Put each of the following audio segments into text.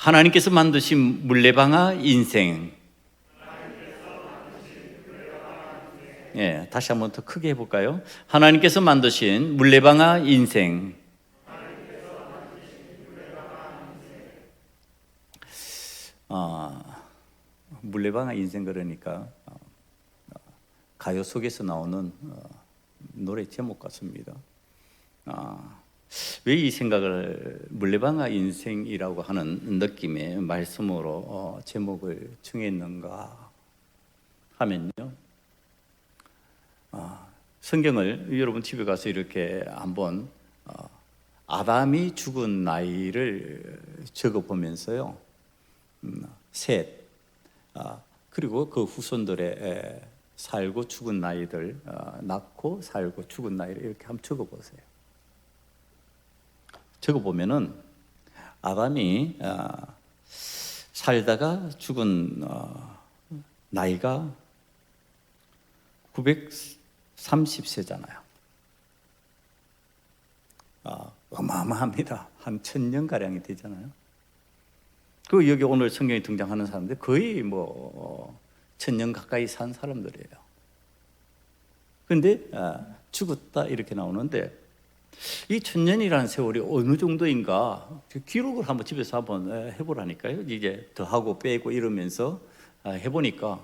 하나님께서 만드신 물레방아 인생. 예, 다시 한번 더 크게 해볼까요? 하나님께서 만드신 물레방아 인생. 물레방아 인생 그러니까 가요 속에서 나오는 노래 제목 같습니다. 왜 이 생각을 물레방아 인생이라고 하는 느낌의 말씀으로 제목을 정했는가 하면요, 성경을 여러분 집에 가서 이렇게 한번 아담이 죽은 나이를 적어보면서요, 셋, 그리고 그 후손들의 살고 죽은 나이들, 낳고 살고 죽은 나이를 이렇게 한번 적어보세요. 적어보면은 아담이 살다가 죽은 나이가 930세잖아요. 어마어마합니다. 한 1000년가량이 되잖아요. 그 여기 오늘 성경에 등장하는 사람들 거의 1000년 가까이 산 사람들이에요. 그런데 죽었다 이렇게 나오는데, 이 1000년이라는 세월이 어느 정도인가 기록을 한번 집에서 한번 해보라니까요. 이제 더하고 빼고 이러면서 해보니까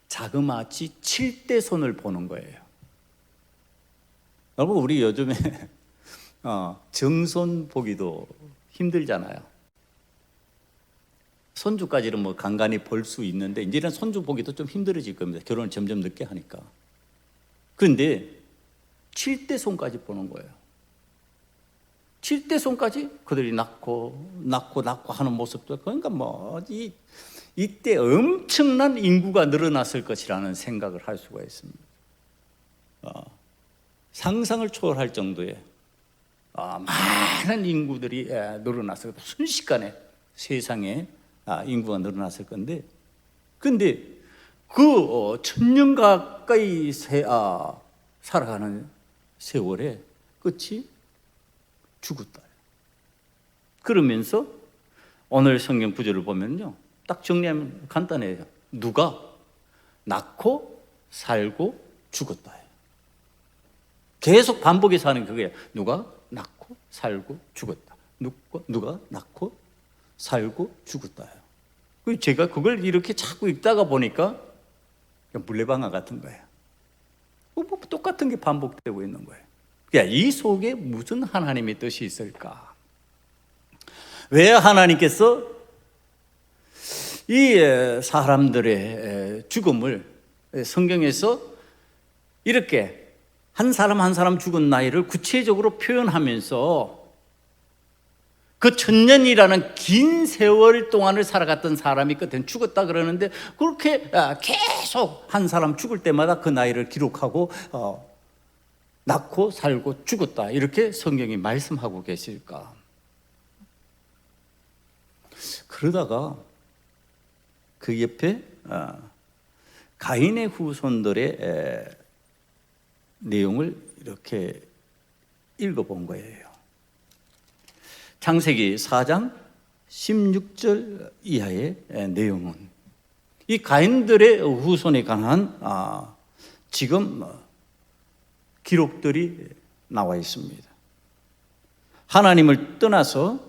자그마치 7대 손을 보는 거예요. 여러분, 우리 요즘에 정손 보기도 힘들잖아요. 손주까지는 뭐 간간히 볼 수 있는데 이제는 손주 보기도 좀 힘들어질 겁니다. 결혼을 점점 늦게 하니까. 그런데 7대 손까지 보는 거예요. 7대 손까지 그들이 낳고 하는 모습도, 그러니까 이때 엄청난 인구가 늘어났을 것이라는 생각을 할 수가 있습니다. 상상을 초월할 정도의 많은 인구들이 늘어났을 겁니다. 순식간에 세상에 인구가 늘어났을 건데, 근데 그 1000년 가까이 살아가는 세월의 끝이 죽었다. 그러면서 오늘 성경 구절을 보면요, 딱 정리하면 간단해요. 누가 누고 살고 죽었다. 계속 반복해서 하는 그거예요. 누가 낳고 살고 죽었다. 누가 낳고 살고 죽었다. 제가 그걸 이렇게 자꾸 읽다가 보니까 물레방아 같은 거예요. 똑같은 게 반복되고 있는 거예요. 이 속에 무슨 하나님의 뜻이 있을까? 왜 하나님께서 이 사람들의 죽음을 성경에서 이렇게 한 사람 한 사람 죽은 나이를 구체적으로 표현하면서 그 1000년이라는 긴 세월 동안을 살아갔던 사람이 끝엔 죽었다 그러는데, 그렇게 계속 한 사람 죽을 때마다 그 나이를 기록하고 낳고 살고 죽었다 이렇게 성경이 말씀하고 계실까? 그러다가 그 옆에 가인의 후손들의 내용을 이렇게 읽어본 거예요. 창세기 4장 16절 이하의 내용은 이 가인들의 후손에 관한 지금 기록들이 나와 있습니다. 하나님을 떠나서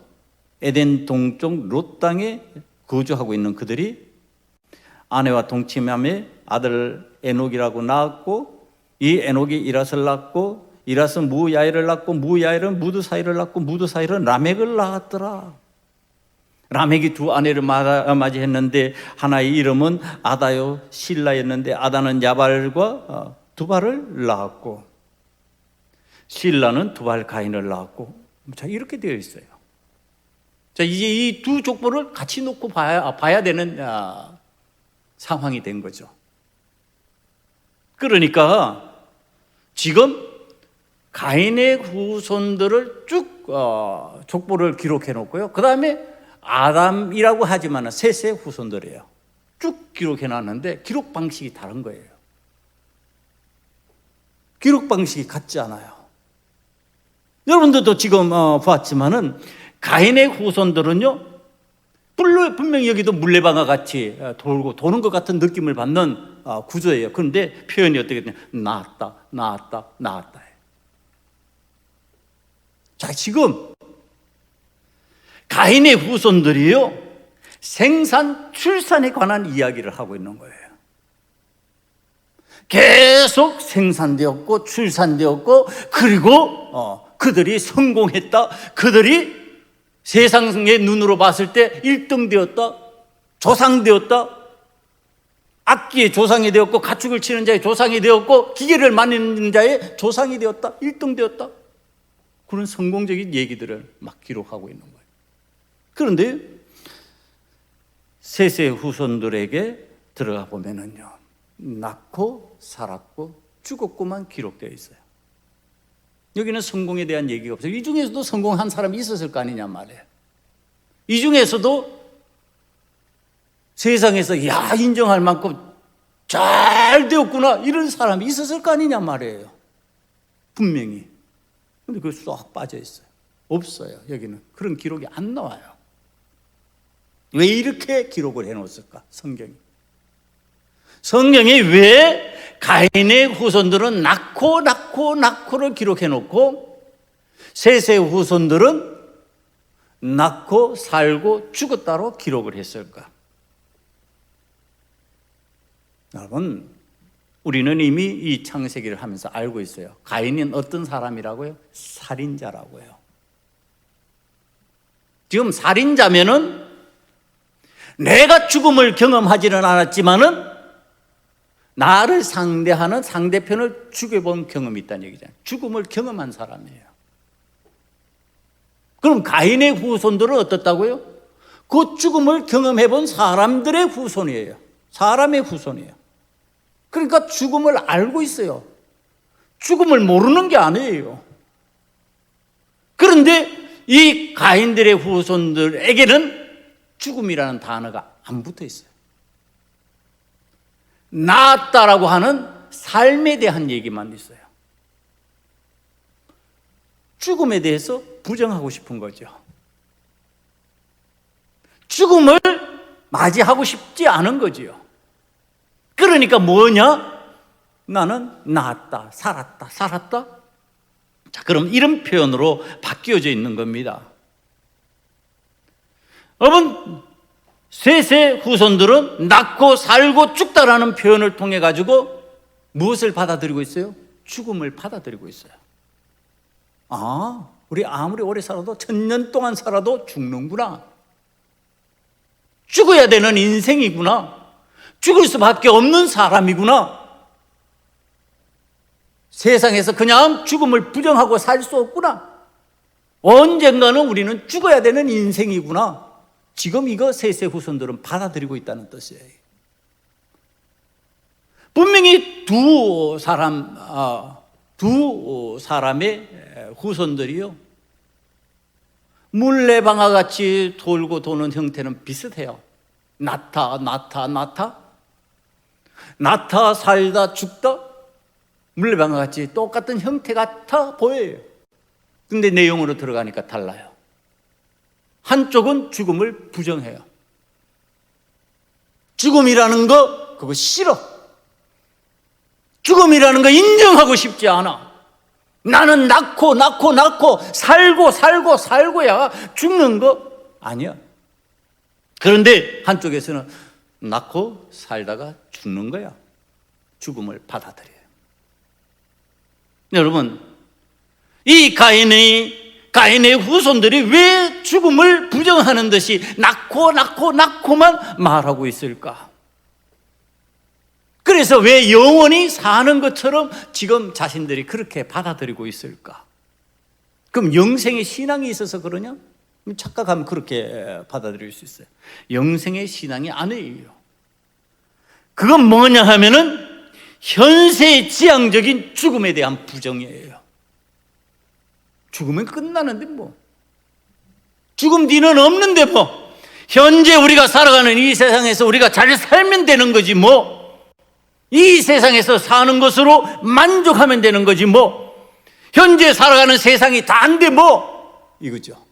에덴 동쪽 롯 땅에 거주하고 있는 그들이 아내와 동침함에 아들 에녹이라고 낳았고, 이 에녹이 이랏을 낳고, 이랏은 무야일을 낳고, 무야일은 무드사일을 낳고, 무드사일은 라멕을 낳았더라. 라멕이 두 아내를 맞이했는데 하나의 이름은 아다요 실라였는데, 아다는 야발과 두발을 낳았고, 실라는 두발 가인을 낳았고. 자, 이렇게 되어 있어요. 자, 이제 이 두 족보를 같이 놓고 봐야 되는 상황이 된 거죠. 그러니까 지금 가인의 후손들을 쭉 족보를 기록해 놓고요, 그 다음에 아담이라고 하지만 셋의 후손들이에요. 쭉 기록해 놨는데 기록 방식이 다른 거예요. 기록 방식이 같지 않아요. 여러분들도 지금 보았지만은 가인의 후손들은요, 분명히 여기도 물레방아 같이 돌고 도는 것 같은 느낌을 받는 구조예요. 그런데 표현이 어떻게 되냐? 나았다, 나았다, 나았다. 자, 지금 가인의 후손들이요, 생산, 출산에 관한 이야기를 하고 있는 거예요. 계속 생산되었고 출산되었고, 그리고 그들이 성공했다. 그들이 세상의 눈으로 봤을 때 1등 되었다. 조상되었다. 악기의 조상이 되었고, 가축을 치는 자의 조상이 되었고, 기계를 만드는 자의 조상이 되었다. 1등 되었다. 그런 성공적인 얘기들을 막 기록하고 있는 거예요. 그런데 셋의 후손들에게 들어가 보면은요, 낳고 살았고 죽었고만 기록되어 있어요. 여기는 성공에 대한 얘기가 없어요. 이 중에서도 성공한 사람이 있었을 거 아니냐 말이에요. 이 중에서도 세상에서 인정할 만큼 잘 되었구나 이런 사람이 있었을 거 아니냐 말이에요. 분명히. 근데 그거 쏙 빠져 있어요. 없어요. 여기는 그런 기록이 안 나와요. 왜 이렇게 기록을 해놓았을까? 성경이 왜 가인의 후손들은 낳고를 기록해놓고 셋의 후손들은 낳고 살고 죽었다로 기록을 했을까? 여러분, 우리는 이미 이 창세기를 하면서 알고 있어요. 가인은 어떤 사람이라고요? 살인자라고요. 지금 살인자면은 내가 죽음을 경험하지는 않았지만은 나를 상대하는 상대편을 죽여본 경험이 있다는 얘기잖아요. 죽음을 경험한 사람이에요. 그럼 가인의 후손들은 어떻다고요? 그 죽음을 경험해본 사람들의 후손이에요. 사람의 후손이에요. 그러니까 죽음을 알고 있어요. 죽음을 모르는 게 아니에요. 그런데 이 가인들의 후손들에게는 죽음이라는 단어가 안 붙어 있어요. 낳았다라고 하는 삶에 대한 얘기만 있어요. 죽음에 대해서 부정하고 싶은 거죠. 죽음을 맞이하고 싶지 않은 거지요. 그러니까 뭐냐? 나는 낳았다, 살았다. 자, 그럼 이런 표현으로 바뀌어져 있는 겁니다. 여러분, 셋의 후손들은 낳고 살고 죽다라는 표현을 통해 가지고 무엇을 받아들이고 있어요? 죽음을 받아들이고 있어요. 우리 아무리 오래 살아도 1000년 동안 살아도 죽는구나. 죽어야 되는 인생이구나. 죽을 수밖에 없는 사람이구나. 세상에서 그냥 죽음을 부정하고 살 수 없구나. 언젠가는 우리는 죽어야 되는 인생이구나. 지금 이거 셋의 후손들은 받아들이고 있다는 뜻이에요. 분명히 두 사람의 후손들이요, 물레방아같이 돌고 도는 형태는 비슷해요. 낳다 살다 죽다, 물레방아같이 똑같은 형태 같아 보여요. 근데 내용으로 들어가니까 달라요. 한쪽은 죽음을 부정해요. 죽음이라는 거 그거 싫어. 죽음이라는 거 인정하고 싶지 않아. 나는 낳고 살고야 죽는 거 아니야. 그런데 한쪽에서는 낳고 살다가 죽는 거야. 죽음을 받아들여요. 여러분, 이 가인의 후손들이 왜 죽음을 부정하는 듯이 낳고만 말하고 있을까? 그래서 왜 영원히 사는 것처럼 지금 자신들이 그렇게 받아들이고 있을까? 그럼 영생의 신앙이 있어서 그러냐? 착각하면 그렇게 받아들일 수 있어요. 영생의 신앙이 아니에요. 그건 뭐냐 하면은 현세의 지향적인 죽음에 대한 부정이에요. 죽으면 끝나는데 뭐. 죽음 뒤는 없는데 뭐. 현재 우리가 살아가는 이 세상에서 우리가 잘 살면 되는 거지 뭐. 이 세상에서 사는 것으로 만족하면 되는 거지 뭐. 현재 살아가는 세상이 다인데 뭐. 이거죠.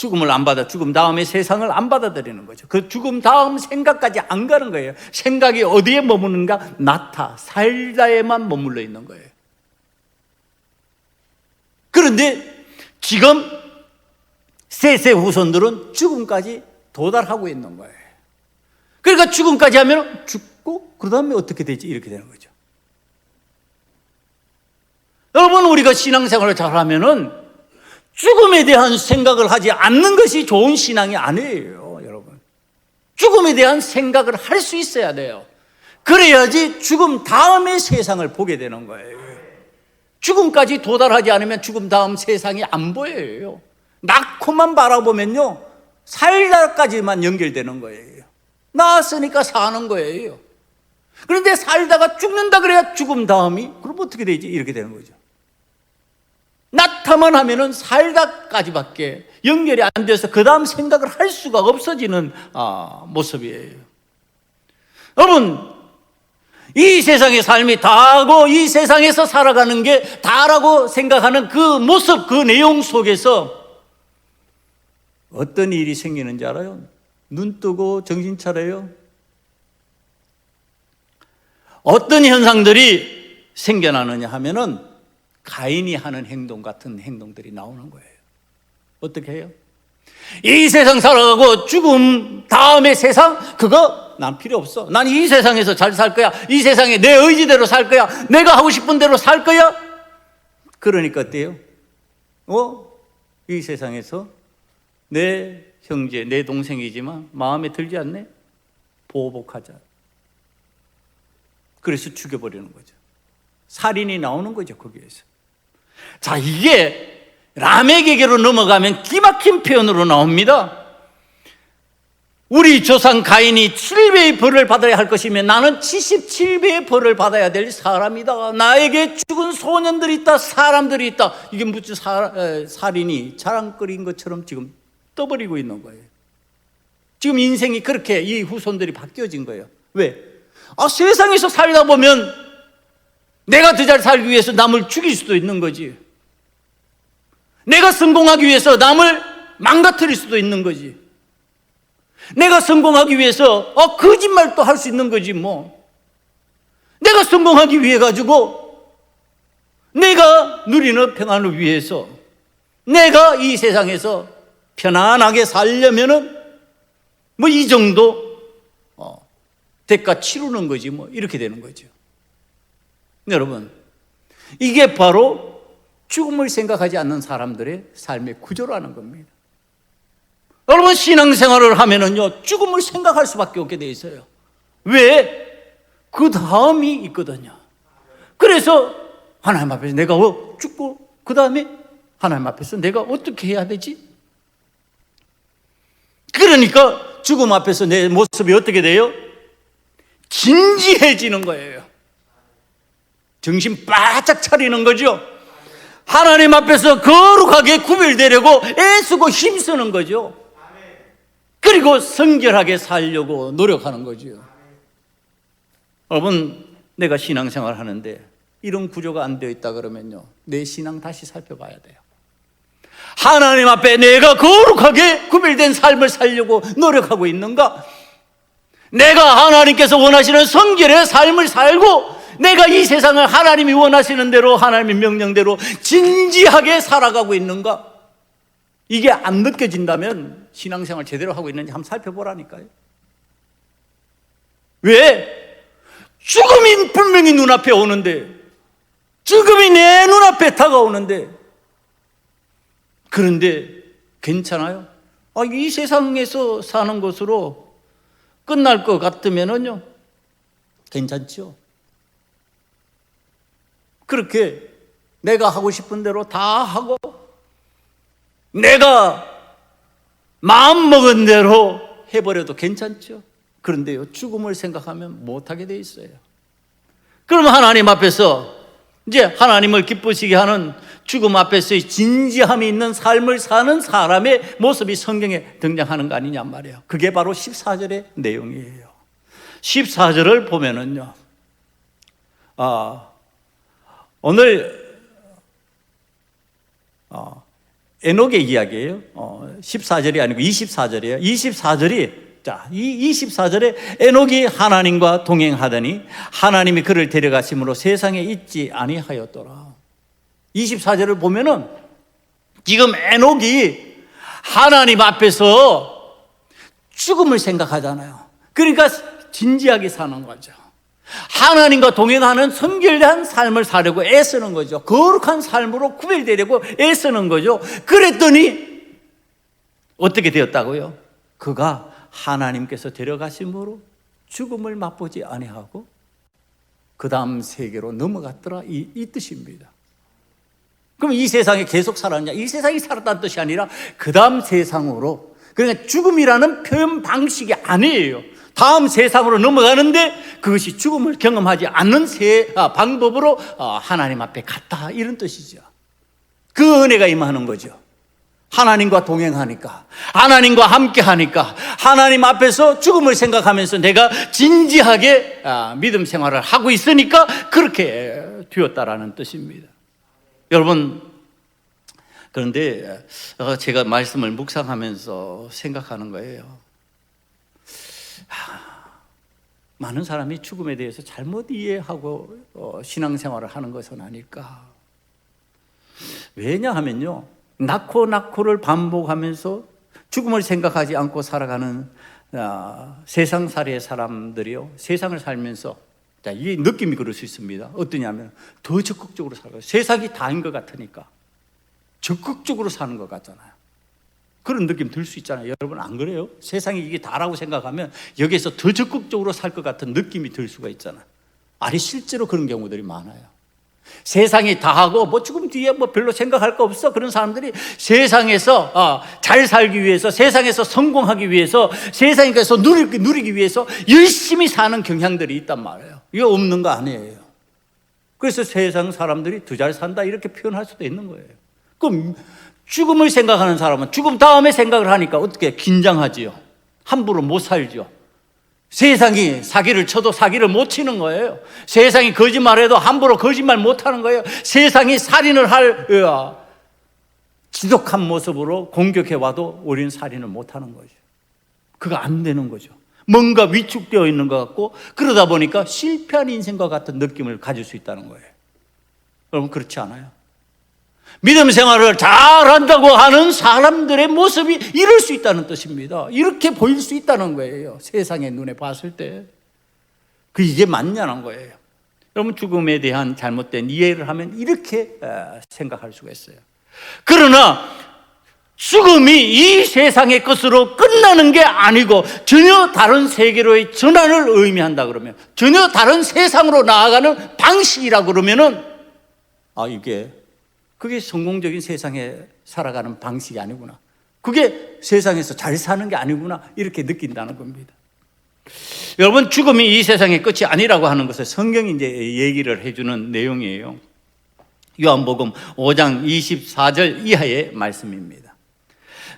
죽음을 안 받아, 죽음 다음에 세상을 안 받아들이는 거죠. 그 죽음 다음 생각까지 안 가는 거예요. 생각이 어디에 머무는가? 나타, 살다에만 머물러 있는 거예요. 그런데 지금 셋의 후손들은 죽음까지 도달하고 있는 거예요. 그러니까 죽음까지 하면 죽고 그 다음에 어떻게 되지? 이렇게 되는 거죠. 여러분, 우리가 신앙생활을 잘하면은 죽음에 대한 생각을 하지 않는 것이 좋은 신앙이 아니에요, 여러분. 죽음에 대한 생각을 할 수 있어야 돼요. 그래야지 죽음 다음의 세상을 보게 되는 거예요. 죽음까지 도달하지 않으면 죽음 다음 세상이 안 보여요. 낳고만 바라보면요, 살다까지만 연결되는 거예요. 낳았으니까 사는 거예요. 그런데 살다가 죽는다 그래야 죽음 다음이, 그럼 어떻게 되지? 이렇게 되는 거죠. 낳다만 하면은 살다까지밖에 연결이 안 돼서 그 다음 생각을 할 수가 없어지는 모습이에요. 여러분, 이 세상의 삶이 다하고 이 세상에서 살아가는 게 다라고 생각하는 그 모습, 그 내용 속에서 어떤 일이 생기는지 알아요? 눈 뜨고 정신 차려요. 어떤 현상들이 생겨나느냐 하면은 가인이 하는 행동 같은 행동들이 나오는 거예요. 어떻게 해요? 이 세상 살아가고 죽음 다음의 세상, 그거 난 필요 없어. 난 이 세상에서 잘 살 거야. 이 세상에 내 의지대로 살 거야. 내가 하고 싶은 대로 살 거야. 그러니까 어때요? 이 세상에서 내 형제, 내 동생이지만 마음에 들지 않네? 보복하자. 그래서 죽여버리는 거죠. 살인이 나오는 거죠, 거기에서. 자, 이게 라멕에게로 넘어가면 기막힌 표현으로 나옵니다. 우리 조상 가인이 7배의 벌을 받아야 할 것이면 나는 77배의 벌을 받아야 될 사람이다. 나에게 죽은 소년들이 있다, 사람들이 있다. 이게 무슨 살인이 자랑거리인 것처럼 지금 떠버리고 있는 거예요. 지금 인생이 그렇게 이 후손들이 바뀌어진 거예요. 왜? 세상에서 살다 보면 내가 더 잘 살기 위해서 남을 죽일 수도 있는 거지. 내가 성공하기 위해서 남을 망가뜨릴 수도 있는 거지. 내가 성공하기 위해서 거짓말도 할 수 있는 거지 뭐. 내가 성공하기 위해 가지고 내가 누리는 평안을 위해서 내가 이 세상에서 편안하게 살려면은 뭐 이 정도 대가 치르는 거지 뭐. 이렇게 되는 거죠. 여러분, 이게 바로 죽음을 생각하지 않는 사람들의 삶의 구조라는 겁니다. 여러분, 신앙생활을 하면은요, 죽음을 생각할 수밖에 없게 돼 있어요. 왜? 그 다음이 있거든요. 그래서 하나님 앞에서 내가 죽고 그 다음에 하나님 앞에서 내가 어떻게 해야 되지? 그러니까 죽음 앞에서 내 모습이 어떻게 돼요? 진지해지는 거예요. 정신 바짝 차리는 거죠. 하나님 앞에서 거룩하게 구별되려고 애쓰고 힘쓰는 거죠. 그리고 성결하게 살려고 노력하는 거죠. 여러분, 내가 신앙생활 하는데 이런 구조가 안 되어 있다 그러면요, 내 신앙 다시 살펴봐야 돼요. 하나님 앞에 내가 거룩하게 구별된 삶을 살려고 노력하고 있는가? 내가 하나님께서 원하시는 성결의 삶을 살고 내가 이 세상을 하나님이 원하시는 대로, 하나님의 명령대로 진지하게 살아가고 있는가? 이게 안 느껴진다면 신앙생활 제대로 하고 있는지 한번 살펴보라니까요. 왜? 죽음이 분명히 눈앞에 오는데, 죽음이 내 눈앞에 다가오는데, 그런데 괜찮아요? 이 세상에서 사는 것으로 끝날 것 같으면요, 괜찮죠? 그렇게 내가 하고 싶은 대로 다 하고 내가 마음먹은 대로 해버려도 괜찮죠? 그런데요, 죽음을 생각하면 못하게 돼 있어요. 그럼 하나님 앞에서 이제 하나님을 기쁘시게 하는 죽음 앞에서의 진지함이 있는 삶을 사는 사람의 모습이 성경에 등장하는 거 아니냐 말이에요. 그게 바로 14절의 내용이에요. 14절을 보면은요, 오늘 에녹의 이야기예요. 14절이 아니고 24절이에요. 24절이 이 24절에 에녹이 하나님과 동행하더니 하나님이 그를 데려가심으로 세상에 있지 아니하였더라. 24절을 보면은 지금 에녹이 하나님 앞에서 죽음을 생각하잖아요. 그러니까 진지하게 사는 거죠. 하나님과 동행하는 성결한 삶을 살려고 애쓰는 거죠. 거룩한 삶으로 구별되려고 애쓰는 거죠. 그랬더니 어떻게 되었다고요? 그가 하나님께서 데려가심으로 죽음을 맛보지 아니하고 그 다음 세계로 넘어갔더라, 이 뜻입니다. 그럼 이 세상에 계속 살았냐? 이 세상이 살았다는 뜻이 아니라 그 다음 세상으로, 그러니까 죽음이라는 표현 방식이 아니에요. 다음 세상으로 넘어가는데 그것이 죽음을 경험하지 않는 방법으로 하나님 앞에 갔다, 이런 뜻이죠. 그 은혜가 임하는 거죠. 하나님과 동행하니까, 하나님과 함께하니까, 하나님 앞에서 죽음을 생각하면서 내가 진지하게 믿음 생활을 하고 있으니까 그렇게 되었다라는 뜻입니다. 여러분, 그런데 제가 말씀을 묵상하면서 생각하는 거예요. 많은 사람이 죽음에 대해서 잘못 이해하고 신앙생활을 하는 것은 아닐까. 왜냐하면요, 낳고를 반복하면서 죽음을 생각하지 않고 살아가는 세상살이의 사람들이요, 세상을 살면서 이 느낌이 그럴 수 있습니다. 어떠냐면 더 적극적으로 살아가요. 세상이 다인 것 같으니까 적극적으로 사는 것 같잖아요. 그런 느낌 들 수 있잖아요. 여러분, 안 그래요? 세상이 이게 다라고 생각하면 여기에서 더 적극적으로 살 것 같은 느낌이 들 수가 있잖아요. 아니, 실제로 그런 경우들이 많아요. 세상이 다하고 죽음 뒤에 별로 생각할 거 없어, 그런 사람들이 세상에서 잘 살기 위해서, 세상에서 성공하기 위해서, 세상에서 누리기 위해서 열심히 사는 경향들이 있단 말이에요. 이거 없는 거 아니에요. 그래서 세상 사람들이 더 잘 산다, 이렇게 표현할 수도 있는 거예요. 그럼 죽음을 생각하는 사람은 죽음 다음에 생각을 하니까 어떻게 긴장하지요? 함부로 못 살죠. 세상이 사기를 쳐도 사기를 못 치는 거예요. 세상이 거짓말해도 함부로 거짓말 못 하는 거예요. 세상이 살인을 할 지독한 모습으로 공격해와도 우리는 살인을 못 하는 거죠. 그거 안 되는 거죠. 뭔가 위축되어 있는 것 같고, 그러다 보니까 실패한 인생과 같은 느낌을 가질 수 있다는 거예요. 여러분, 그렇지 않아요? 믿음 생활을 잘한다고 하는 사람들의 모습이 이럴 수 있다는 뜻입니다. 이렇게 보일 수 있다는 거예요. 세상의 눈에 봤을 때. 이게 맞냐는 거예요. 여러분, 죽음에 대한 잘못된 이해를 하면 이렇게 생각할 수가 있어요. 그러나 죽음이 이 세상의 것으로 끝나는 게 아니고 전혀 다른 세계로의 전환을 의미한다 그러면, 전혀 다른 세상으로 나아가는 방식이라 그러면은 그게 성공적인 세상에 살아가는 방식이 아니구나, 그게 세상에서 잘 사는 게 아니구나, 이렇게 느낀다는 겁니다. 여러분, 죽음이 이 세상의 끝이 아니라고 하는 것을 성경이 이제 얘기를 해주는 내용이에요. 요한복음 5장 24절 이하의 말씀입니다.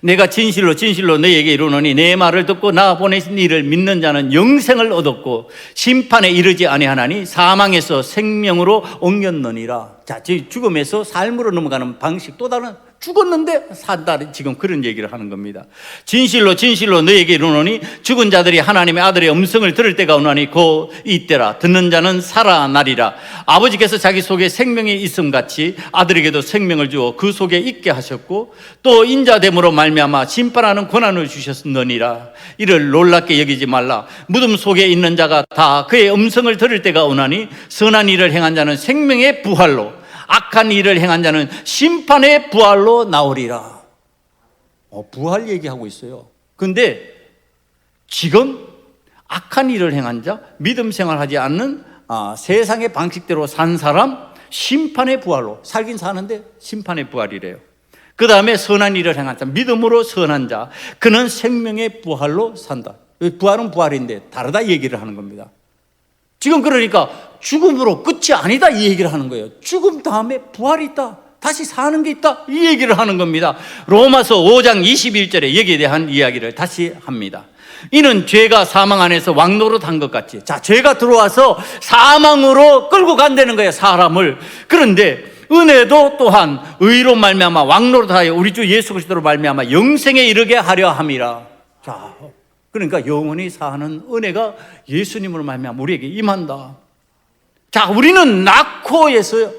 내가 진실로 너희에게 이르노니 내 말을 듣고 나 보내신 이를 믿는 자는 영생을 얻었고 심판에 이르지 아니하나니 사망에서 생명으로 옮겼느니라. 자, 죽음에서 삶으로 넘어가는 방식, 또 다른, 죽었는데 산다, 지금 그런 얘기를 하는 겁니다. 진실로 너희에게 이르노니 죽은 자들이 하나님의 아들의 음성을 들을 때가 오나니 곧 이때라. 듣는 자는 살아나리라. 아버지께서 자기 속에 생명이 있음같이 아들에게도 생명을 주어 그 속에 있게 하셨고 또 인자됨으로 말미암아 심판하는 권한을 주셨느니라. 이를 놀랍게 여기지 말라. 무덤 속에 있는 자가 다 그의 음성을 들을 때가 오나니 선한 일을 행한 자는 생명의 부활로, 악한 일을 행한 자는 심판의 부활로 나오리라. 부활 얘기하고 있어요. 근데 지금 악한 일을 행한 자, 믿음 생활하지 않는 세상의 방식대로 산 사람, 심판의 부활로, 살긴 사는데 심판의 부활이래요. 그 다음에 선한 일을 행한 자, 믿음으로 선한 자, 그는 생명의 부활로 산다. 부활은 부활인데 다르다 얘기를 하는 겁니다. 지금 그러니까 죽음으로 끝이 아니다, 이 얘기를 하는 거예요. 죽음 다음에 부활이 있다, 다시 사는 게 있다, 이 얘기를 하는 겁니다. 로마서 5장 21절에 여기에 대한 이야기를 다시 합니다. 이는 죄가 사망 안에서 왕노릇한 것 같이, 자, 죄가 들어와서 사망으로 끌고 간다는 거예요, 사람을. 그런데 은혜도 또한 의로 말미암아 왕노릇하여 우리 주 예수 그리스도로 말미암아 영생에 이르게 하려 함이라. 자, 그러니까 영원히 사는 은혜가 예수님으로 말미암아 우리에게 임한다. 자, 우리는 낳고에서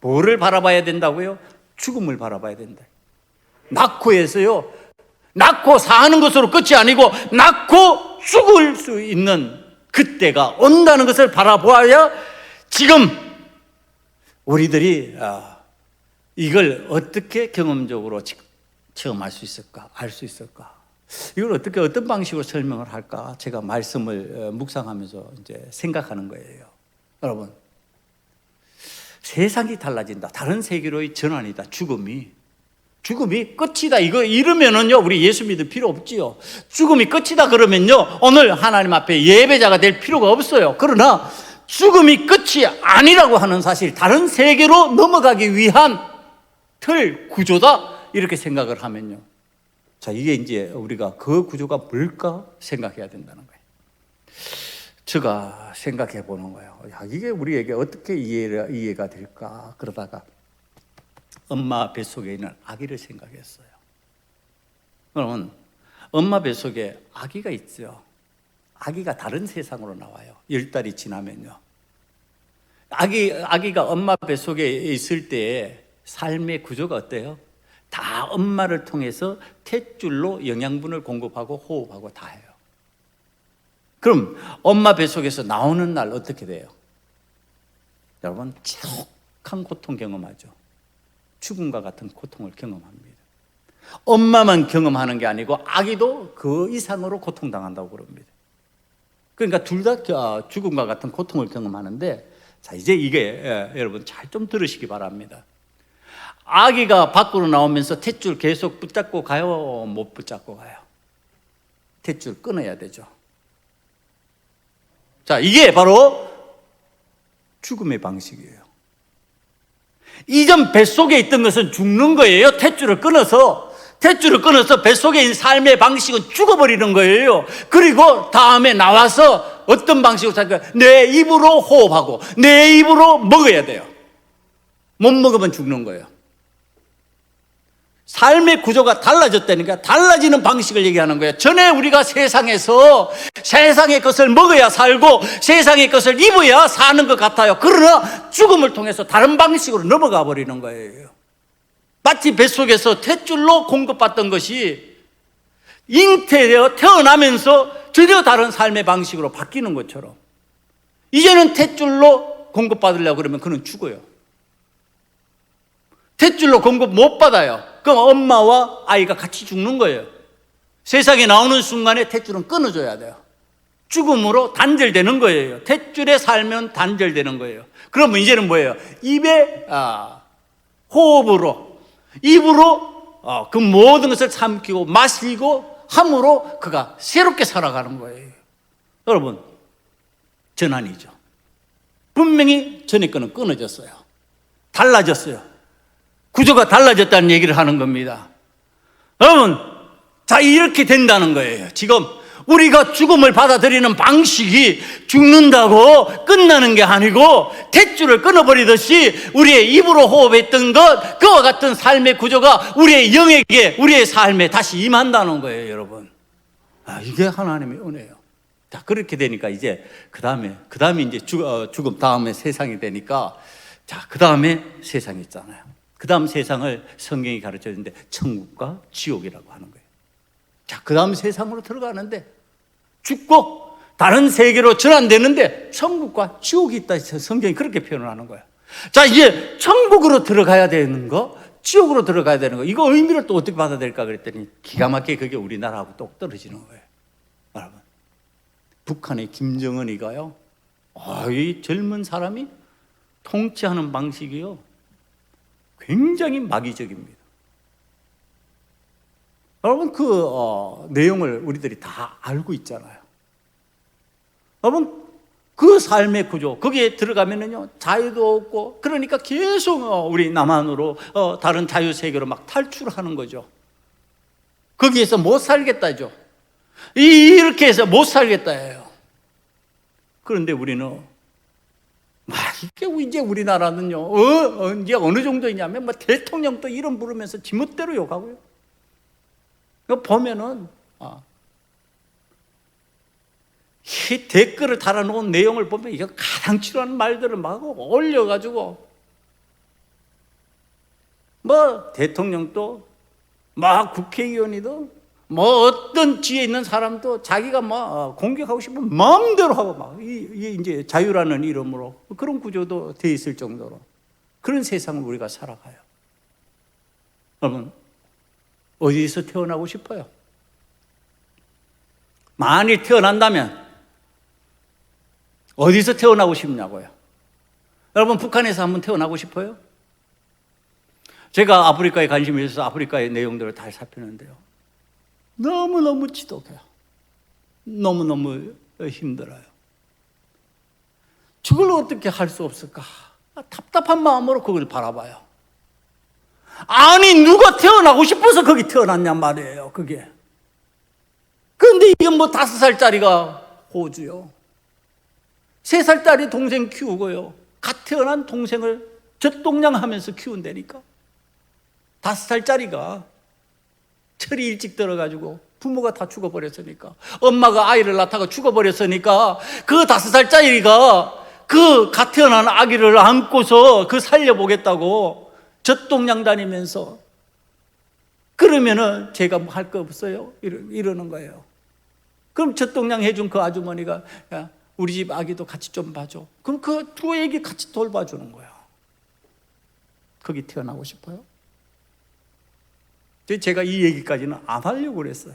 뭐를 바라봐야 된다고요? 죽음을 바라봐야 된다. 낳고에서요, 낳고 사는 것으로 끝이 아니고 낳고 죽을 수 있는 그때가 온다는 것을 바라보아야 지금 우리들이 이걸 어떻게 경험적으로 체험할 수 있을까, 알 수 있을까? 이걸 어떻게 어떤 방식으로 설명을 할까? 제가 말씀을 묵상하면서 이제 생각하는 거예요. 여러분, 세상이 달라진다. 다른 세계로의 전환이다. 죽음이 끝이다. 이거 이러면은요, 우리 예수 믿을 필요 없지요. 죽음이 끝이다 그러면요, 오늘 하나님 앞에 예배자가 될 필요가 없어요. 그러나 죽음이 끝이 아니라고 하는 사실, 다른 세계로 넘어가기 위한 틀 구조다. 이렇게 생각을 하면요. 자, 이게 이제 우리가 그 구조가 뭘까 생각해야 된다는 거예요. 제가 생각해 보는 거예요. 야, 이게 우리에게 어떻게 이해가 될까? 그러다가 엄마 뱃속에 있는 아기를 생각했어요. 그러면 엄마 뱃속에 아기가 있죠. 아기가 다른 세상으로 나와요. 10달이 지나면요. 아기가 엄마 뱃속에 있을 때 삶의 구조가 어때요? 다 엄마를 통해서 탯줄로 영양분을 공급하고 호흡하고 다 해요. 그럼 엄마 뱃속에서 나오는 날 어떻게 돼요? 여러분, 지독한 고통 경험하죠. 죽음과 같은 고통을 경험합니다. 엄마만 경험하는 게 아니고 아기도 그 이상으로 고통당한다고 그럽니다. 그러니까 둘 다 죽음과 같은 고통을 경험하는데, 자, 이제 이게 여러분 잘 좀 들으시기 바랍니다. 아기가 밖으로 나오면서 탯줄 계속 붙잡고 가요? 못 붙잡고 가요? 탯줄 끊어야 되죠. 자, 이게 바로 죽음의 방식이에요. 이전 뱃속에 있던 것은 죽는 거예요. 탯줄을 끊어서 뱃속에 있는 삶의 방식은 죽어버리는 거예요. 그리고 다음에 나와서 어떤 방식으로 살까? 내 입으로 호흡하고 내 입으로 먹어야 돼요. 못 먹으면 죽는 거예요. 삶의 구조가 달라졌다니까. 달라지는 방식을 얘기하는 거예요. 전에 우리가 세상에서 세상의 것을 먹어야 살고 세상의 것을 입어야 사는 것 같아요. 그러나 죽음을 통해서 다른 방식으로 넘어가 버리는 거예요. 마치 뱃속에서 탯줄로 공급받던 것이 잉태되어 태어나면서 전혀 다른 삶의 방식으로 바뀌는 것처럼, 이제는 탯줄로 공급받으려고 그러면 그는 죽어요. 탯줄로 공급 못 받아요. 그럼 엄마와 아이가 같이 죽는 거예요. 세상에 나오는 순간에 탯줄은 끊어줘야 돼요. 죽음으로 단절되는 거예요. 탯줄에 살면 단절되는 거예요. 그러면 이제는 뭐예요? 입에 호흡으로, 입으로 그 모든 것을 삼키고 마시고 함으로 그가 새롭게 살아가는 거예요. 여러분, 전환이죠. 분명히 전에 거는 끊어졌어요. 달라졌어요. 구조가 달라졌다는 얘기를 하는 겁니다. 여러분, 자, 이렇게 된다는 거예요. 지금 우리가 죽음을 받아들이는 방식이 죽는다고 끝나는 게 아니고 탯줄을 끊어버리듯이 우리의 입으로 호흡했던 것, 그와 같은 삶의 구조가 우리의 영에게, 우리의 삶에 다시 임한다는 거예요, 여러분. 이게 하나님의 은혜예요. 자, 그렇게 되니까 이제 그 다음에 이제 죽음 다음에 세상이 되니까, 자, 그 다음에 세상이 있잖아요. 그 다음 세상을 성경이 가르쳐 주는데 천국과 지옥이라고 하는 거예요. 자, 그 다음 세상으로 들어가는데 죽고 다른 세계로 전환되는데 천국과 지옥이 있다 해서 성경이 그렇게 표현을 하는 거예요. 자, 이제 천국으로 들어가야 되는 거, 지옥으로 들어가야 되는 거, 이거 의미를 또 어떻게 받아야 될까 그랬더니 기가 막히게 그게 우리나라하고 똑 떨어지는 거예요. 여러분, 북한의 김정은이가요, 이 젊은 사람이 통치하는 방식이요, 굉장히 마귀적입니다. 여러분, 그 내용을 우리들이 다 알고 있잖아요. 여러분, 그 삶의 구조, 거기에 들어가면은요, 자유도 없고, 그러니까 계속 우리 남한으로 다른 자유 세계로 막 탈출하는 거죠. 거기에서 못 살겠다죠. 이렇게 해서 못 살겠다 해요. 그런데 우리는 이게 이제 우리나라는요, 이제 어느 정도이냐면, 대통령도 이름 부르면서 지멋대로 욕하고요. 보면은, 이 댓글을 달아놓은 내용을 보면, 이거 가당치로한 말들을 막 올려가지고, 대통령도, 국회의원이도, 어떤 지에 있는 사람도 자기가 공격하고 싶으면 마음대로 하고 이게 이제 자유라는 이름으로 그런 구조도 돼 있을 정도로 그런 세상을 우리가 살아가요. 여러분, 어디서 태어나고 싶어요? 만일 태어난다면 어디서 태어나고 싶냐고요? 여러분, 북한에서 한번 태어나고 싶어요? 제가 아프리카에 관심이 있어서 아프리카의 내용들을 다 살피는데요, 너무너무 지독해요. 너무너무 힘들어요. 그걸 어떻게 할 수 없을까? 답답한 마음으로 그걸 바라봐요. 아니, 누가 태어나고 싶어서 거기 태어났냔 말이에요, 그게. 그런데 이게 5살짜리가 호주요. 3살짜리 동생 키우고요. 갓 태어난 동생을 젖동냥하면서 키운다니까. 5살짜리가 철이 일찍 들어가지고 부모가 다 죽어버렸으니까, 엄마가 아이를 낳다가 죽어버렸으니까 그 5살짜리가 그 갓 태어난 아기를 안고서 그 살려보겠다고 젖동냥 다니면서, 그러면은 제가 할 거 없어요? 이러는 거예요. 그럼 젖동냥 해준 그 아주머니가, 야, 우리 집 아기도 같이 좀 봐줘. 그럼 그 두 애기 같이 돌봐주는 거예요. 거기 태어나고 싶어요? 제가 이 얘기까지는 안 하려고 그랬어요.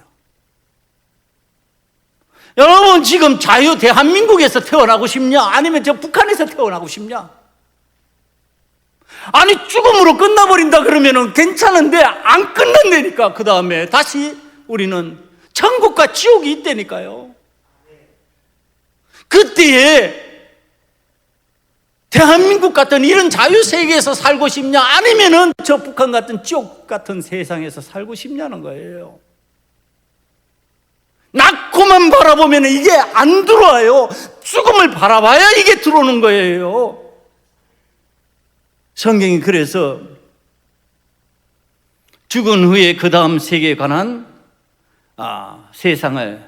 여러분, 지금 자유 대한민국에서 태어나고 싶냐? 아니면 저 북한에서 태어나고 싶냐? 아니, 죽음으로 끝나버린다 그러면은 괜찮은데 안 끝난다니까. 그 다음에 다시 우리는 천국과 지옥이 있다니까요. 그때에 대한민국 같은 이런 자유세계에서 살고 싶냐, 아니면은 저 북한 같은 지옥 같은 세상에서 살고 싶냐는 거예요. 낳고만 바라보면 이게 안 들어와요. 죽음을 바라봐야 이게 들어오는 거예요. 성경이 그래서 죽은 후에 그 다음 세계에 관한 세상을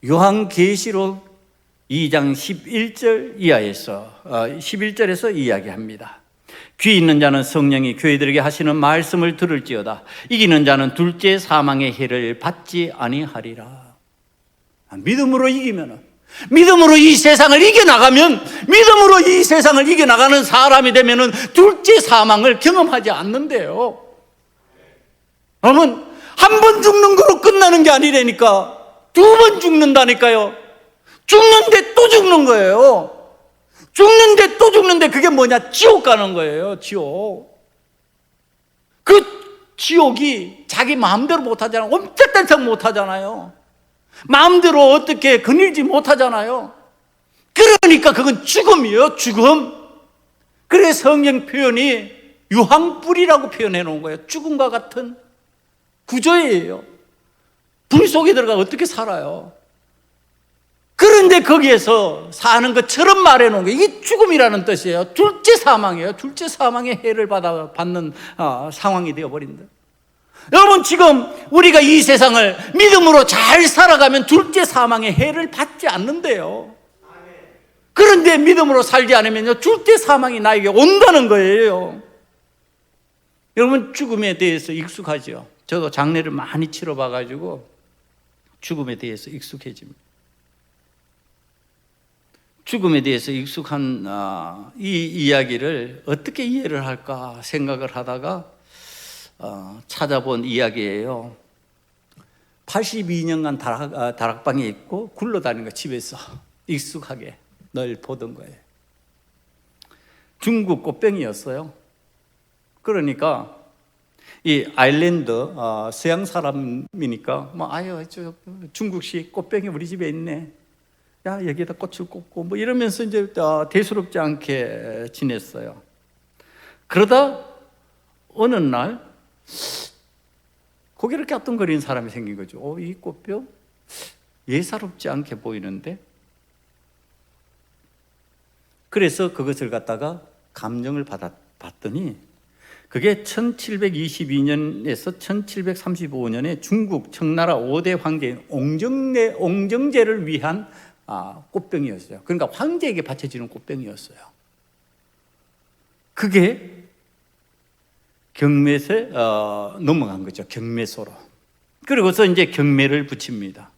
요한계시록 2장 11절 이하에서 11절에서 이야기합니다. 귀 있는 자는 성령이 교회들에게 하시는 말씀을 들을지어다. 이기는 자는 둘째 사망의 해를 받지 아니하리라. 믿음으로 이기면은, 믿음으로 이 세상을 이겨나가면, 믿음으로 이 세상을 이겨나가는 사람이 되면은 둘째 사망을 경험하지 않는데요. 여러분, 한 번 죽는 거로 끝나는 게 아니라니까. 2번 죽는다니까요. 죽는데 또 죽는 거예요. 죽는데 또 죽는데 그게 뭐냐? 지옥 가는 거예요, 지옥. 그 지옥이 자기 마음대로 못하잖아요. 옴짝달싹 못하잖아요. 마음대로 어떻게 거닐지 못하잖아요. 그러니까 그건 죽음이에요, 죽음. 그래서 성경 표현이 유황불이라고 표현해 놓은 거예요. 죽음과 같은 구조예요. 불 속에 들어가 어떻게 살아요? 그런데 거기에서 사는 것처럼 말해 놓은 게 이게 죽음이라는 뜻이에요. 둘째 사망이에요. 둘째 사망의 해를 받는 상황이 되어버린다. 여러분, 지금 우리가 이 세상을 믿음으로 잘 살아가면 둘째 사망의 해를 받지 않는데요. 그런데 믿음으로 살지 않으면요, 둘째 사망이 나에게 온다는 거예요. 여러분, 죽음에 대해서 익숙하죠. 저도 장례를 많이 치러봐가지고 죽음에 대해서 익숙해집니다. 죽음에 대해서 익숙한 이 이야기를 어떻게 이해를 할까 생각을 하다가 찾아본 이야기예요. 82년간 다락방에 있고 굴러다니는 거, 집에서 익숙하게 늘 보던 거예요. 중국 꽃병이었어요. 그러니까 이 아일랜드 서양 사람이니까 아유, 저 중국식 꽃병이 우리 집에 있네. 야, 여기에다 꽃을 꽂고 이러면서 이제 대수롭지 않게 지냈어요. 그러다 어느 날 고개를 까뚱거리는 사람이 생긴 거죠. 이 꽃병 예사롭지 않게 보이는데. 그래서 그것을 갖다가 감정을 봤더니 그게 1722년에서 1735년에 중국 청나라 5대 황제인 옹정제를 위한 꽃병이었어요. 그러니까 황제에게 바쳐지는 꽃병이었어요. 그게 경매에 넘어간 거죠. 경매소로. 그리고서 이제 경매를 붙입니다.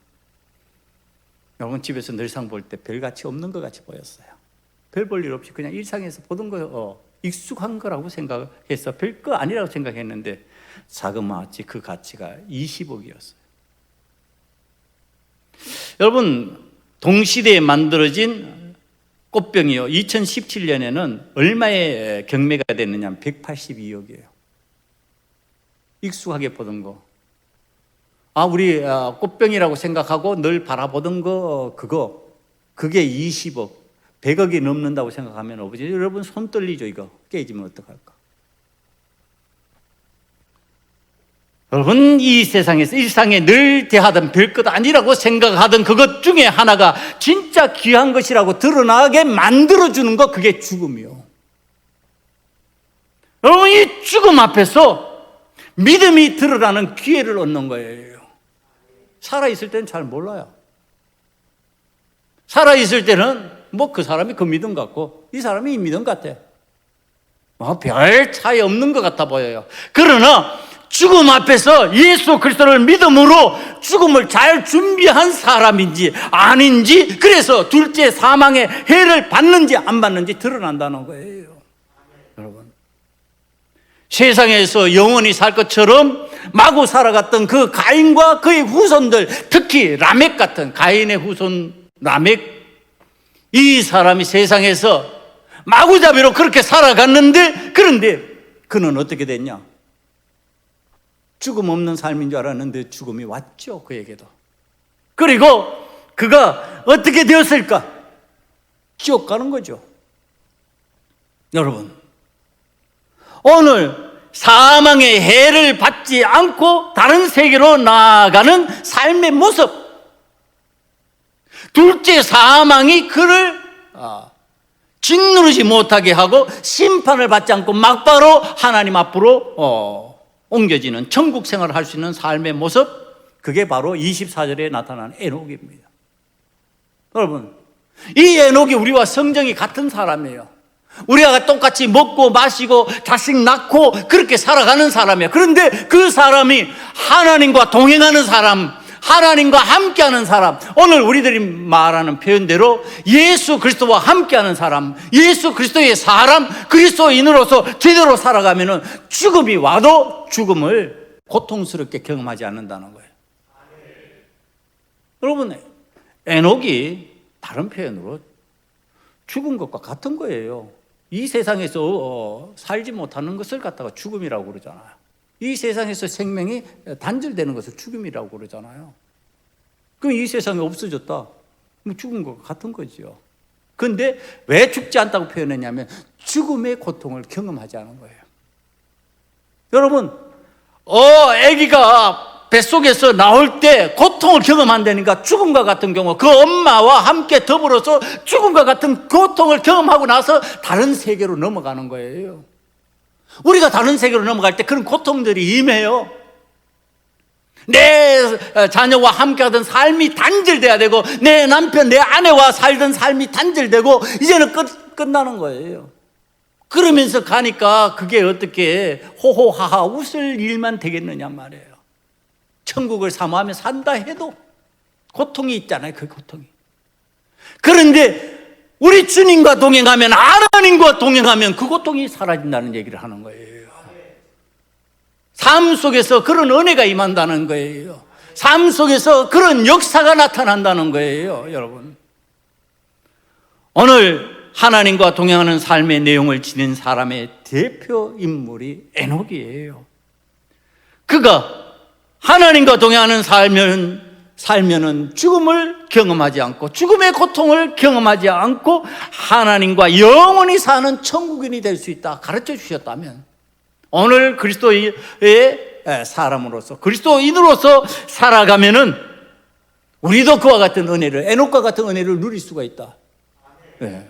여러분 집에서 늘상 볼 때 별가치 없는 것 같이 보였어요. 별 볼 일 없이 그냥 일상에서 보던 거 익숙한 거라고 생각해서 별거 아니라고 생각했는데 자그마치 그 가치가 20억이었어요. 여러분 동시대에 만들어진 꽃병이요 2017년에는 얼마의 경매가 됐느냐 하면 182억이에요. 익숙하게 보던 거. 우리 꽃병이라고 생각하고 늘 바라보던 거 그게 20억 100억이 넘는다고 생각하면 아버지 여러분 손 떨리죠. 이거 깨지면 어떡할까? 여러분 이 세상에서 일상에 늘 대하던 별것 아니라고 생각하던 그것 중에 하나가 진짜 귀한 것이라고 드러나게 만들어주는 거 그게 죽음이요. 여러분 이 죽음 앞에서 믿음이 드러나는 기회를 얻는 거예요. 살아있을 때는 잘 몰라요. 살아있을 때는 그 사람이 그 믿음 같고 이 사람이 이 믿음 같아. 별 차이 없는 것 같아 보여요. 그러나 죽음 앞에서 예수 그리스도를 믿음으로 죽음을 잘 준비한 사람인지 아닌지 그래서 둘째 사망의 해를 받는지 안 받는지 드러난다는 거예요. 여러분 세상에서 영원히 살 것처럼 마구 살아갔던 그 가인과 그의 후손들 특히 라멕 같은 가인의 후손 라멕 이 사람이 세상에서 마구잡이로 그렇게 살아갔는데 그런데 그는 어떻게 됐냐? 죽음 없는 삶인 줄 알았는데 죽음이 왔죠. 그에게도. 그리고 그가 어떻게 되었을까? 지옥 가는 거죠. 여러분 오늘 사망의 해를 받지 않고 다른 세계로 나아가는 삶의 모습 둘째 사망이 그를 짓누르지 못하게 하고 심판을 받지 않고 막바로 하나님 앞으로 옮겨지는 천국 생활을 할 수 있는 삶의 모습 그게 바로 24절에 나타나는 에녹입니다. 여러분 이 에녹이 우리와 성정이 같은 사람이에요. 우리가 똑같이 먹고 마시고 자식 낳고 그렇게 살아가는 사람이에요. 그런데 그 사람이 하나님과 동행하는 사람 하나님과 함께하는 사람 오늘 우리들이 말하는 표현대로 예수 그리스도와 함께하는 사람 예수 그리스도의 사람 그리스도인으로서 제대로 살아가면 죽음이 와도 죽음을 고통스럽게 경험하지 않는다는 거예요. 여러분 에녹이 다른 표현으로 죽은 것과 같은 거예요. 이 세상에서 살지 못하는 것을 갖다가 죽음이라고 그러잖아요. 이 세상에서 생명이 단절되는 것을 죽음이라고 그러잖아요. 그럼 이 세상이 없어졌다. 죽은 것과 같은 거죠. 그런데 왜 죽지 않다고 표현했냐면 죽음의 고통을 경험하지 않은 거예요. 여러분, 아기가 뱃속에서 나올 때 고통을 경험한다니까 죽음과 같은 경우 그 엄마와 함께 더불어서 죽음과 같은 고통을 경험하고 나서 다른 세계로 넘어가는 거예요. 우리가 다른 세계로 넘어갈 때 그런 고통들이 임해요. 내 자녀와 함께하던 삶이 단절돼야 되고 내 남편, 내 아내와 살던 삶이 단절되고 이제는 끝나는 거예요. 그러면서 가니까 그게 어떻게 호호하하 웃을 일만 되겠느냐 말이에요. 천국을 사모하며 산다 해도 고통이 있잖아요. 그 고통이. 그런데 우리 주님과 동행하면 하나님과 동행하면 그 고통이 사라진다는 얘기를 하는 거예요. 삶 속에서 그런 은혜가 임한다는 거예요. 삶 속에서 그런 역사가 나타난다는 거예요. 여러분 오늘 하나님과 동행하는 삶의 내용을 지닌 사람의 대표 인물이 에녹이에요. 그가 하나님과 동행하는 살면은 죽음을 경험하지 않고 죽음의 고통을 경험하지 않고 하나님과 영원히 사는 천국인이 될 수 있다 가르쳐 주셨다면 오늘 그리스도의 사람으로서 그리스도인으로서 살아가면은 우리도 그와 같은 은혜를 에녹과 같은 은혜를 누릴 수가 있다. 네.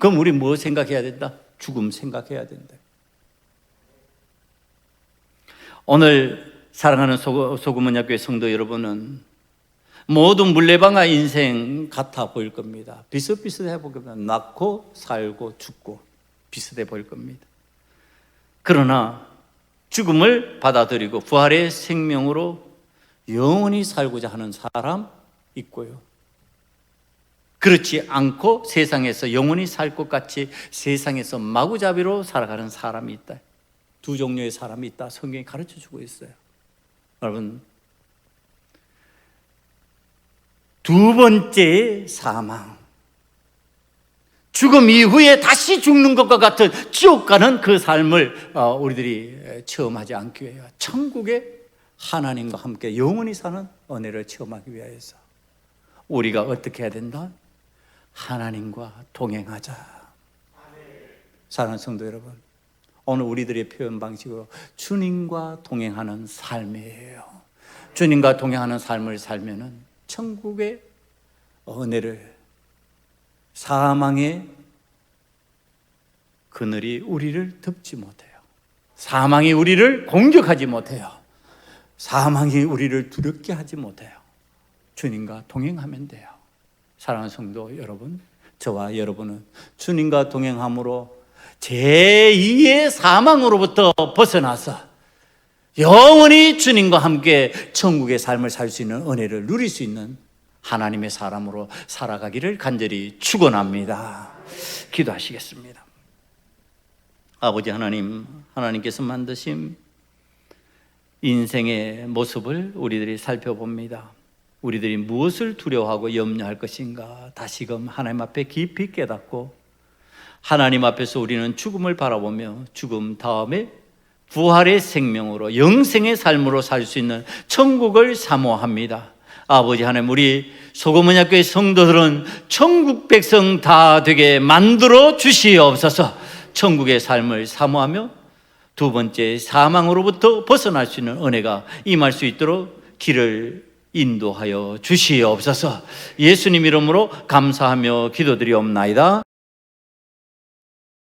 그럼 우리 뭐 생각해야 된다? 죽음 생각해야 된다. 오늘 사랑하는 소금언약교회 성도 여러분은 모든 물레방아 인생 같아 보일 겁니다. 비슷비슷해 보일 겁니다. 낳고 살고 죽고 비슷해 보일 겁니다. 그러나 죽음을 받아들이고 부활의 생명으로 영원히 살고자 하는 사람 있고요. 그렇지 않고 세상에서 영원히 살 것 같이 세상에서 마구잡이로 살아가는 사람이 있다. 두 종류의 사람이 있다. 성경이 가르쳐주고 있어요. 여러분, 두 번째 사망, 죽음 이후에 다시 죽는 것과 같은 지옥 가는 그 삶을 우리들이 체험하지 않기 위하여 천국에 하나님과 함께 영원히 사는 은혜를 체험하기 위하여서 우리가 어떻게 해야 된다? 하나님과 동행하자. 사랑하는 성도 여러분, 오늘 우리들의 표현 방식으로 주님과 동행하는 삶이에요. 주님과 동행하는 삶을 살면은 천국의 은혜를, 사망의 그늘이 우리를 덮지 못해요. 사망이 우리를 공격하지 못해요. 사망이 우리를 두렵게 하지 못해요. 주님과 동행하면 돼요. 사랑하는 성도 여러분, 저와 여러분은 주님과 동행함으로 제2의 사망으로부터 벗어나서 영원히 주님과 함께 천국의 삶을 살 수 있는 은혜를 누릴 수 있는 하나님의 사람으로 살아가기를 간절히 축원합니다. 기도하시겠습니다. 아버지 하나님, 하나님께서 만드신 인생의 모습을 우리들이 살펴봅니다. 우리들이 무엇을 두려워하고 염려할 것인가 다시금 하나님 앞에 깊이 깨닫고 하나님 앞에서 우리는 죽음을 바라보며 죽음 다음에 부활의 생명으로 영생의 삶으로 살 수 있는 천국을 사모합니다. 아버지 하나님, 우리 소금언약교회 성도들은 천국 백성 다 되게 만들어 주시옵소서. 천국의 삶을 사모하며 두 번째 사망으로부터 벗어날 수 있는 은혜가 임할 수 있도록 길을 인도하여 주시옵소서. 예수님 이름으로 감사하며 기도드리옵나이다.